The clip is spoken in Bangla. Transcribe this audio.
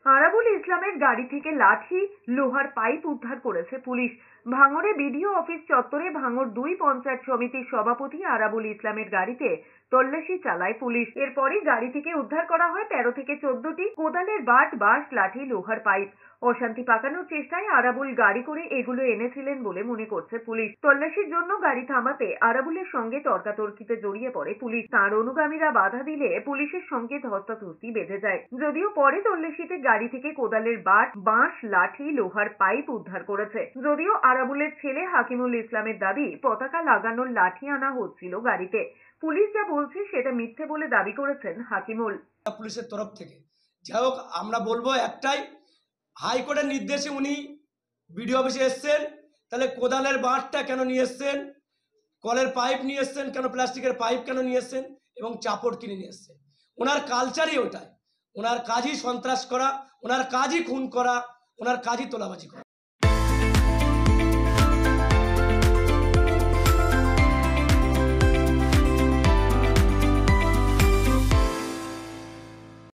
আরাবুল ইসলামের গাড়ি থেকে লাঠি, লোহার পাইপ উদ্ধার করেছে পুলিশ। ভাঙড়ে বিডিও অফিস চত্বরে ভাঙড় 2 পঞ্চায়েত সমিতির সভাপতি আরাবুল ইসলামের গাড়িতে তল্লাশি চালায় পুলিশ। এরপরই গাড়ি থেকে উদ্ধার করা হয় 13 থেকে 14টি কোদালের বাট, বাঁশ, লাঠি, লোহার পাইপ। অশান্তি পাকানোর চেষ্টায় আরাবুল গাড়ি করে এগুলো এনেছিলেন বলে মনে করছে পুলিশ। তল্লাশির জন্য গাড়ি থামাতে আরাবুলের সঙ্গে তর্কাতর্কিতে জড়িয়ে পড়ে পুলিশ। তার অনুগামীরা বাধা দিলে পুলিশের সঙ্গে ধস্তাধস্তি বেঁধে যায়। যদিও পরে তল্লাশিতে গাড়ি থেকে কোদালের বাট, বাঁশ, লাঠি, লোহার পাইপ উদ্ধার করেছে। যদিও আরাবুলের ছেলে হাকিমুল ইসলামের দাবি পতাকা লাগানোর লাঠি আনা হচ্ছিল গাড়িতে। পুলিশ যা বলছে সেটা মিথ্যে বলে দাবি করেছেন হাকিমুল। পুলিশের তরফ থেকে যাই হোক, আমরা বলবো একটাই, হাইকোর্টের নির্দেশে উনি বিডিও অফিসে এসছেন, তাহলে কোদালের বাঁটটা কেন নিয়ে এসছেন, কলের পাইপ নিয়ে এসছেন কেন, প্লাস্টিকের পাইপ কেন নিয়ে এসছেন এবং চাপড় কিনে নিয়ে এসছেন। ওনার কালচারই ওটাই, ওনার কাজই সন্ত্রাস করা, ওনার কাজই খুন করা, ওনার কাজই তোলাবাজি করা।